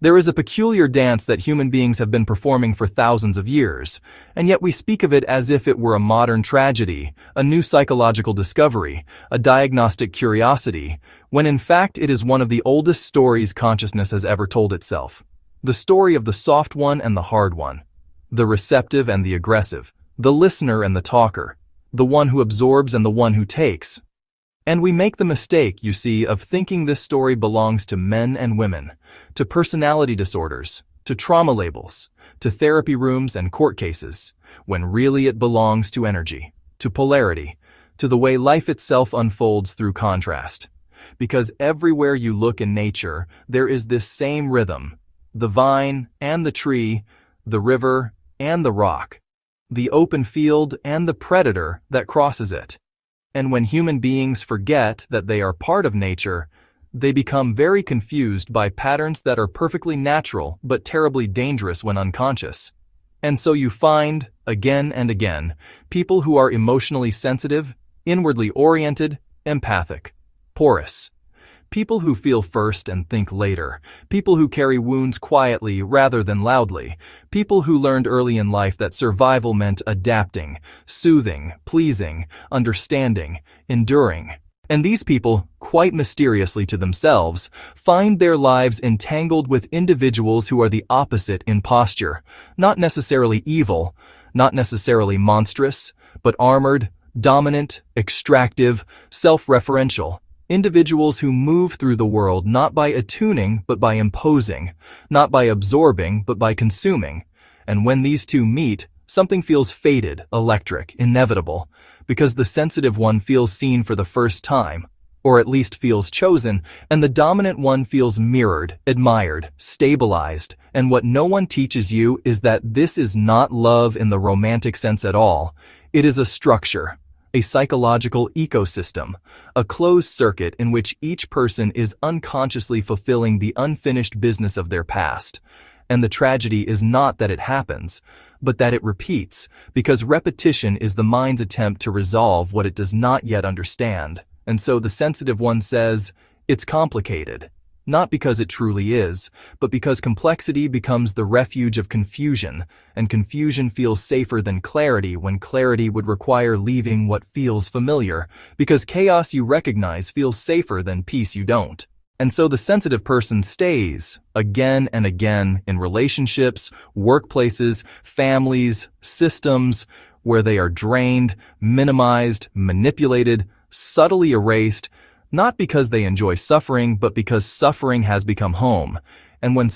There is a peculiar dance that human beings have been performing for thousands of years, and yet we speak of it as if it were a modern tragedy, a new psychological discovery, a diagnostic curiosity, when in fact it is one of the oldest stories consciousness has ever told itself. The story of the soft one and the hard one, the receptive and the aggressive, the listener and the talker, the one who absorbs and the one who takes. And we make the mistake, you see, of thinking this story belongs to men and women, to personality disorders, to trauma labels, to therapy rooms and court cases, when really it belongs to energy, to polarity, to the way life itself unfolds through contrast. Because everywhere you look in nature, there is this same rhythm, the vine and the tree, the river and the rock, the open field and the predator that crosses it. And when human beings forget that they are part of nature, they become very confused by patterns that are perfectly natural but terribly dangerous when unconscious. And so you find, again and again, people who are emotionally sensitive, inwardly oriented, empathic, porous. People who feel first and think later. People who carry wounds quietly rather than loudly. People who learned early in life that survival meant adapting, soothing, pleasing, understanding, enduring. And these people, quite mysteriously to themselves, find their lives entangled with individuals who are the opposite in posture. Not necessarily evil, not necessarily monstrous, but armored, dominant, extractive, self-referential. Individuals who move through the world not by attuning but by imposing, not by absorbing but by consuming. And when these two meet, something feels fated, electric, inevitable, because the sensitive one feels seen for the first time, or at least feels chosen, and the dominant one feels mirrored, admired, stabilized. And what no one teaches you is that this is not love in the romantic sense at all. It is a structure, a psychological ecosystem, a closed circuit in which each person is unconsciously fulfilling the unfinished business of their past. And the tragedy is not that it happens, but that it repeats, because repetition is the mind's attempt to resolve what it does not yet understand. And so the sensitive one says, it's complicated. Not because it truly is, but because complexity becomes the refuge of confusion, and confusion feels safer than clarity when clarity would require leaving what feels familiar, because chaos you recognize feels safer than peace you don't. And so the sensitive person stays, again and again, in relationships, workplaces, families, systems, where they are drained, minimized, manipulated, subtly erased, not because they enjoy suffering, but because suffering has become home. And when